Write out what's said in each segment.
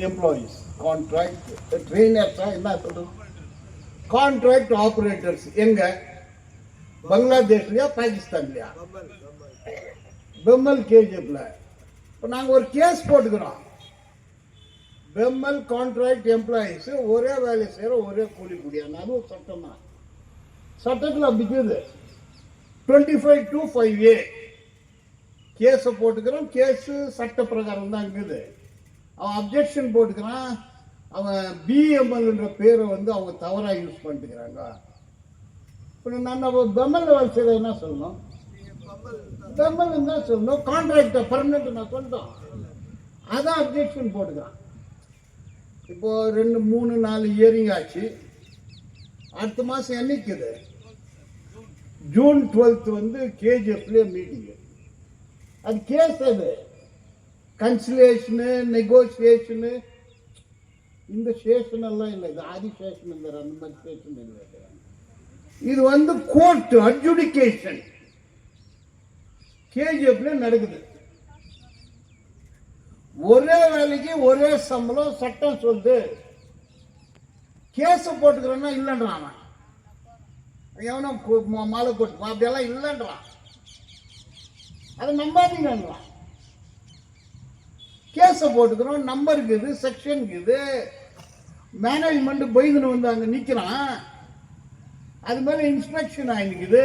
Employees contract ட்ரெயினர்ஸா என்ன சொல்றது, contract operators எங்க பங்களாதேஷ்லயா பாகிஸ்தான்லயா? பெம்மல் கேஜிஎஃப்ல. இப்போ நாங்கள் ஒரு கேஸ் போட்டுக்கிறோம். பெம்மல் கான்ட்ராக்ட் எம்ப்ளாயீஸ் ஒரே வேலை செய்கிற ஒரே கூலி கூடியாங்க. அதுவும் சட்டம் தான். சட்டத்தில் அப்படி இருக்குது. 25(2)(5)A கேஸை போட்டுக்கிறோம். கேஸு சட்ட பிரகாரம் தான் இருக்குது. அவன் அப்ஜெக்ஷன் போட்டுக்கிறான். அவன் பிஎம்எல்ன்ற பேரை வந்து அவங்க தவறாக யூஸ் பண்ணிட்டுக்கிறாங்க. இப்போ நம்ம பெம்மல் வேலை செய்கிற என்ன சொல்லணும்? பெம்மல் தான் சொல்லணும். கான்ட்ராக்டை பர்மனெண்ட் நான் சொல்லிட்டோம். அதான் அப்ஜெக்ஷன் போட்டுக்கிறான். இப்போ 2, 3, 4 இயரிங் ஆச்சு. அடுத்த மாதம் என்னைக்குது? ஜூன் 12 வந்து கேஜிஎஃப்ல மீட்டிங்கு. அது கேஸ். அது கன்சிலேஷனு நெகோசியேஷனு இந்த ஸ்டேஷன் எல்லாம் இல்லை. இது ஆதி ஸ்டேஷன் இல்லை, அந்த மாதிரி ஸ்டேஷன் இல்லை. இது வந்து கோர்ட் அட்ஜுடிகேஷன் கேஜிஎஃப்ல நடக்குது. ஒரே வேலைக்கு ஒரே சம்பளம் சட்டம் சொல்லுது. கேஸ போட்டுக்கிறோன்னா இல்லைன்றான் அவன். எவனோ மாலை போட்டு அப்படியெல்லாம் இல்லைன்றான். அதை நம்பாதீங்கன்றான். கேஸ போட்டுக்கிறோம். நம்பர் இருக்குது, செக்ஷன் இருக்குது. மேனேஜ்மெண்ட் பயந்துன்னு வந்து அங்கே நிற்கிறான். அது மேலே இன்ஸ்பெக்ஷன் ஆகிக்குது.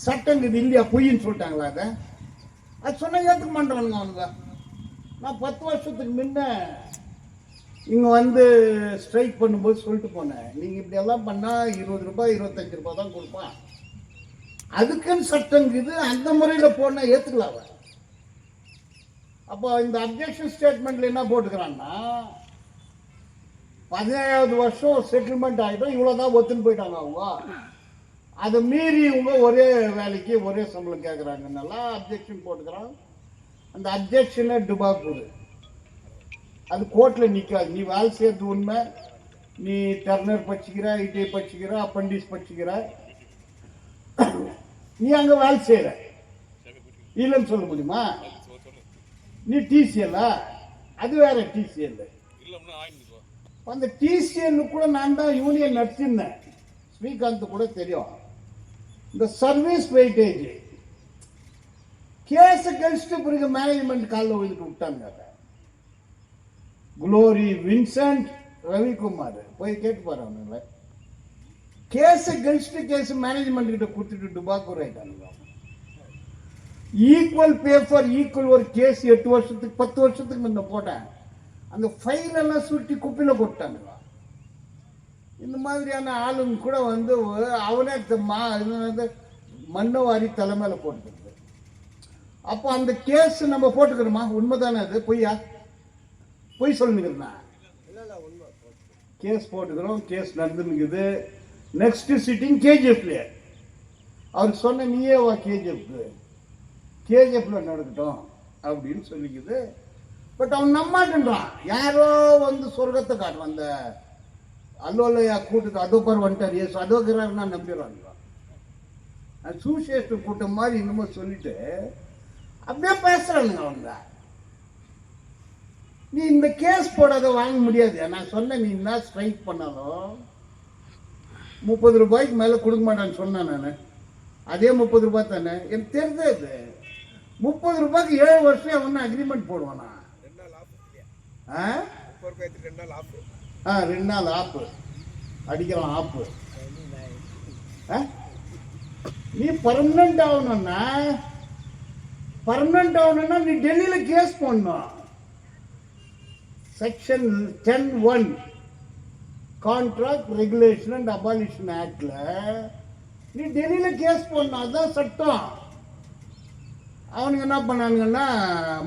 சட்டம் இது இல்லையா பொய்ன்னு சொல்லிட்டாங்களா? அதை அது சொன்ன ஏற்றுக்க மாட்டானுங்க அவனுங்க. நான் 10 வருஷத்துக்கு முன்ன இங்கே வந்து ஸ்ட்ரைக் பண்ணும்போது சொல்லிட்டு போனேன், நீங்கள் இப்படி எல்லாம் பண்ணால் 20 ரூபாய் 25 ரூபாய் தான் கொடுப்பான். அதுக்குன்னு சட்டம் இருக்குது. அந்த முறையில் போனால் ஏற்றுக்கலாம் அவன். அப்போ இந்த அப்ஜெக்ஷன் ஸ்டேட்மெண்ட்ல என்ன போட்டுக்கிறான்னா, 17வது வருஷம் செட்டில்மெண்ட் ஆகிடும், இவ்வளோதான் ஒத்துன்னு போயிட்டாங்க அவங்க. அதை மீறி இவங்க ஒரே வேலைக்கு ஒரே சம்பளம் கேட்குறாங்கன்னால அப்ஜெக்ஷன் போட்டுக்கிறான். அந்த அப்ஜெக்ஷனை டுபாக்கூடு. அது கோர்ட்டில் நிற்காது. நீ வேலை செய்யறது உண்மை. நீ டர்னர் படிச்சுக்கிற, ஐடிஐ படிச்சுக்கிற, அப்பண்டிஸ் படிச்சுக்கிற, நீ அங்கே வேலை செய்கிற, இல்லைன்னு சொல்ல முடியுமா? நீ டிசிஎல், அது வேற டிசிஎல். அந்த டிசிஎல் கூட நான் தான் யூனியன் நடத்திருந்தேன். ஸ்ரீகாந்த் கூட தெரியும். இந்த சர்வீஸ் வெயிட்டேஜ் கேஸ் கழிச்சுட்டு பிறகு மேனேஜ்மெண்ட் காலில் விழுந்துட்டு விட்டாங்க. குளோரி, வின்சென்ட், ரவிக்குமார் போய் கேட்டு பாரு. அவனுங்கள கேஸை கழிச்சுட்டு கேஸ் மேனேஜ்மெண்ட் கிட்ட கொடுத்துட்டு டுபாக்கூர் ஆயிட்டானுங்க. ஈக்குவல் பே ஃபார் ஈக்குவல் ஒரு கேஸ் 8 வருஷத்துக்கு 10 வருஷத்துக்கு முன்ன போட்டேன். அந்த ஃபைல் எல்லாம் சுட்டி குப்பில போட்டானுங்க. இந்த மாதிரியான ஆளுங்க கூட வந்து அவனே மண்ணவாரி தலைமையில போட்டுக்கிறது. அப்போ அந்த கேஸ் நம்ம போட்டுக்கிறோமா? உண்மைதானே? அது பொய்யா? பொய் சொல்லுங்கிறா? கேஸ் போட்டுக்கிறோம். கேஸ் நடந்துருக்குது. நெக்ஸ்ட் சிட்டிங் கேஜிஎஃப்ல. அவர் சொன்ன நீயே வா கேஜிஎஃப்ல நடக்கட்டும் அப்படின்னு சொல்லிக்குது. பட் அவன் நம்மாட்டுன்றான். யாரோ வந்து சொர்க்கத்தை காட்டுவான். அந்த அல்லோலையா கூட்டத்தை அதோ பேர் வந்துட்டார், ஏசு அதோக்கிறாருன்னா நம்பிடுவாங்க. சூசேஷன் கூட்டம் மாதிரி இன்னமும் சொல்லிட்டு அப்படியே பேசுறானுங்க அவங்க. நீ இந்த கேஸ் போடாத வாங்க முடியாது. நான் சொன்னேன், நீ என்ன ஸ்ட்ரைக் பண்ணாலும் 30 ரூபாய்க்கு மேலே கொடுக்க மாட்டான்னு சொன்னேன் நான். அதே 30 ரூபாய் தானே எனக்கு தெரிஞ்சது. 30 ரூபாய்க்கு 7 வருஷம் ஒன்றும் அக்ரிமெண்ட் போடுவானா? 2 நாள் ஆப்பு அடிக்கலாம். ஆப்பு நீ பர்மனன்ட் ஆகணும்னா நீ டெல்லியில கேஸ் பண்ணணும். Section 10(1) contract regulation and abolition ஆக்ட்ல நீ டெல்லியில கேஸ் பண்ணணும். அதுதான் சட்டம். அவனுக்கு என்ன பண்ணானுங்கன்னா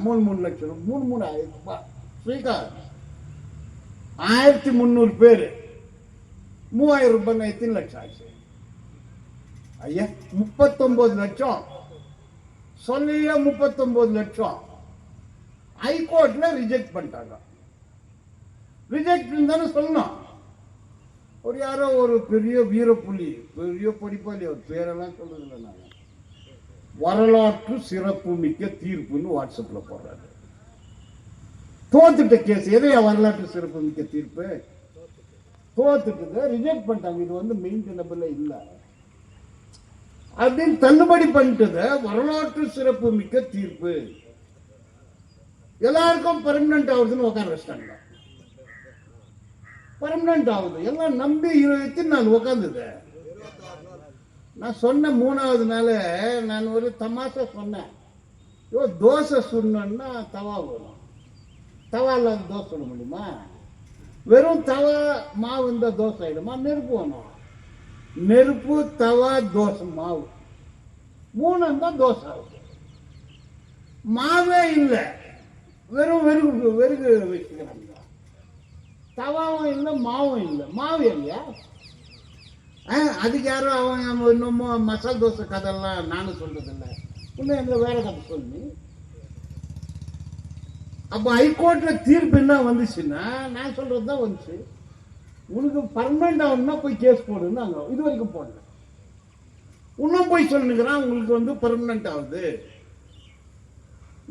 3 லட்சம் 3,000 ரூபாய். ஸ்ரீகாந்த் 1300 பேர் 3000 ரூபாய் எத்தனை லட்சம் ஆச்சு ஐயா? 39 லட்சம். சொல்லிய 39 லட்சம் ஹைகோர்ட்ல ரிஜெக்ட் பண்ணிட்டாங்க. ரிஜெக்ட் தானே சொல்லணும். ஒரு யாரோ ஒரு பெரிய வீரப்புலி, பெரிய படிப்பாளி, அவர் பேரெல்லாம் சொல்றதில்லை நாங்க, வரலாற்று சிறப்பு மிக்க தீர்ப்புன்னு வாட்ஸ்அப்ல போடுறாரு. தோத்துட்ட கேஸ். எதையா வரலாற்று சிறப்பு மிக்க தீர்ப்பு? தோத்துட்டு ரிஜெக்ட் பண்ணிட்டாங்க. இது வந்து மெயின்டெனபிள் இல்ல அப்படின்னு தள்ளுபடி பண்ணிட்டது. வரலாற்று சிறப்பு மிக்க தீர்ப்பு, எல்லாருக்கும் பெர்மனன்ட் ஆகுதுன்னு உட்கார வச்சிட்டாங்க. பெர்மனன்ட் ஆகுது எல்லாம் நம்பி 20 நாள் உட்காந்துது. நான் சொன்ன 3வது நாள் நான் ஒரு தமாஷா சொன்னேன், தோசை சுடணும்னா தவா வரும், தவா இல்லாத தோசை சுட முடியுமா? வெறும் தவா மாவு இருந்தால் தோசை ஆயிடுமா? நெருப்பு வேணும். நெருப்பு, தவா, தோசை, மாவு 3 தான் தோசை ஆகுது. மாவே இல்லை, வெறும் வெறுகு வெறுகு வச்சுக்கிறாங்க. தவாவும் இல்லை, மாவும் இல்லை. மாவு இல்லையா? அதுக்கு யாரும் அவன் இன்னமும் மசால் தோசை கதையெல்லாம் நானும் சொல்றது இல்லை. இன்னும் எங்க வேற கதை சொல்லி அப்ப ஹைகோர்ட்ல தீர்ப்பு என்ன வந்துச்சுன்னா நான் சொல்றதுதான் வந்துச்சு. உனக்கு பர்மனெண்ட் ஆகணும்னா போய் கேஸ் போடுன்னு அங்க இது வரைக்கும் போடல. இன்னும் போய் சொல்லுங்கிறான் உங்களுக்கு வந்து பர்மனெண்ட் ஆகுது.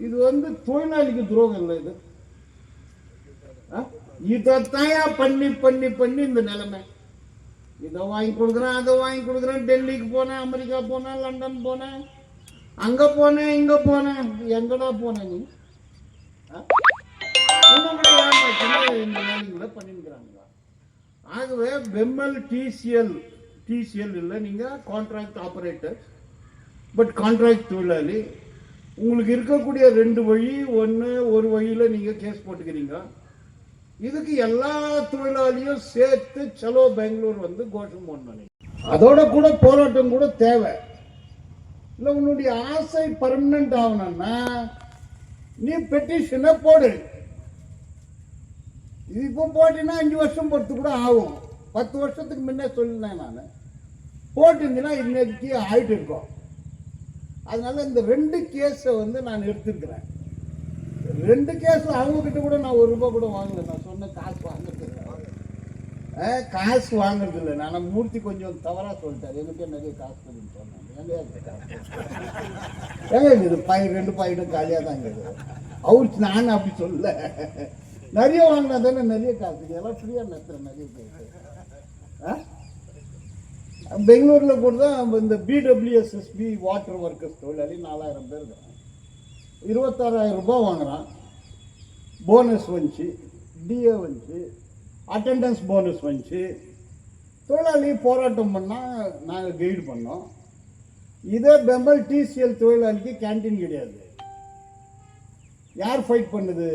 இது வந்து தொழிலாளிக்கு துரோகம் இல்லை. இது இதைத்தாயா பண்ணி பண்ணி பண்ணி இந்த நிலைமை. இதை வாங்கி கொடுக்குறேன், அதை வாங்கி கொடுக்குறேன். டெல்லிக்கு போனேன், அமெரிக்கா போனேன், லண்டன் போனேன், அங்க போனேன், இங்க போனேன். எங்கடா போனேன் நீ? இன்னும் கூட ஏமாற்றி இந்த வேலைகளை பண்ணிருக்கிறாங்க. ஆகவே பெம்மல் டிசிஎல் இல்லை, நீங்க கான்ட்ராக்ட் ஆபரேட்டர், பட் கான்ட்ராக்ட் தொழிலாளி. உங்களுக்கு இருக்கக்கூடிய 2 வழி. ஒரு வழியில நீங்க கேஸ் போட்டுக்கிறீங்க. இதுக்கு எல்லா தொழிலாளியும் சேர்த்து சலோ பெங்களூர் வந்து கோஷம் போடணும். அதோட கூட போராட்டம் கூட தேவை இல்லை. உன்னுடைய ஆசை பர்மனன்ட் ஆகணும்னா நீ பெட்டிஷனை போடு. இது இப்போ போட்டீங்கன்னா 5 வருஷம் பொறுத்து கூட ஆகும். 10 வருஷத்துக்கு முன்னே சொல்லினேன் நான். போட்டிருந்தீங்கன்னா இன்னைக்கு ஆயிட்டு இருக்கோம். அதனால இந்த 2 கேஸை வந்து நான் எடுத்திருக்கிறேன். 2 கேஸ் அவங்க கிட்ட கூட நான் ₹1 கூட வாங்கல. நான் சொன்ன காசு வாங்குறது இல்லை, காசு வாங்குறது இல்லை. நான் மூர்த்தி கொஞ்சம் தவறா சொல்லிட்டாரு. எனக்கே நிறைய காசு கொடுன்னு சொன்னாங்க. ஏங்க இது 2 பாயிண்டும் காலியாக தான் இருக்குது. அவருக்கு நான் அப்படி சொல்ல. நிறைய வாங்கினா தானே நிறைய காசு. எல்லாம் ஃப்ரீயா நடத்துறேன் நிறைய பேர். பெங்களூர்ல கூட தான் இந்த BWSSB வாட்டர் ஒர்க்கர்ஸ் தொழிலாளி 4000 பேர் இருக்கிறான். ₹26,000 வாங்குறான். போனஸ் வந்துச்சு, டிஏ வந்துச்சு, அட்டெண்டன்ஸ் போனஸ் வந்துச்சு. தொழிலாளி போராட்டம் பண்ணால் நாங்கள் கைடு பண்ணோம். இதே பெம்பல் டிசிஎல் தொழிலாளிக்கு கேன்டீன் கிடையாது. யார் ஃபைட் பண்ணுது?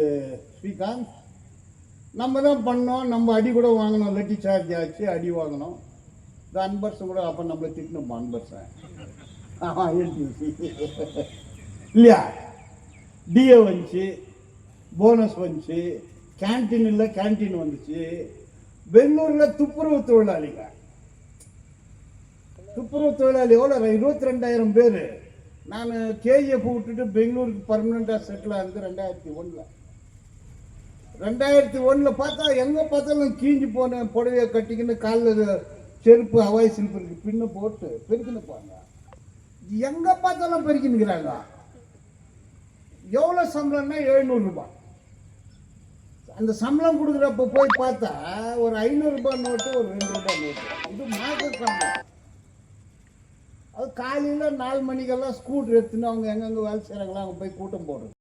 ஸ்ரீகாந்த். நம்ம தான் பண்ணோம். நம்ம அடி கூட வாங்கினோம், லட்டி சார்ஜ் ஆச்சு, அடி வாங்கினோம். இந்த அன்பர்ஸும் கூட அப்போ நம்மளை திட்டணுமா அன்பர்ஸன்? இல்லையா? டிஏ வந்துச்சு, போனஸ் வந்துச்சு, கேன்டீன் இல்லை கேன்டீன் வந்துச்சு. பெங்களூரில் துப்புரவு தொழிலாளிங்க, துப்புரவு தொழிலாளி எவ்வளோ? 22,000 பேர். நான் கேஜிஎஃப் விட்டுட்டு பெங்களூருக்கு பர்மனெண்ட்டாக செட்டில் ஆகுது 2001. 2001 பார்த்தா எங்கே பார்த்தாலும் கீஞ்சி போன புடவையை கட்டிக்கின்னு காலில் செருப்பு ஹவாய் சில்பருக்கு பின்ன போட்டு பெருக்கின்னு போங்க. எங்கே பார்த்தாலும் பெருக்கின்னுக்கிறாங்க. எவ்வளோ சம்பளம்னா ₹700. அந்த சம்பளம் கொடுக்குறப்ப போய் பார்த்தா ஒரு ₹500 நோட்டு, ஒரு ₹2 நோட்டு. இது மாத சம்பளம். அது காலையில் 4 மணிக்கெல்லாம் ஸ்கூட்டர் எடுத்துன்னு அவங்க எங்கெங்கே வேலை செய்கிறாங்களோ அவங்க போய் கூட்டம் போடுறது.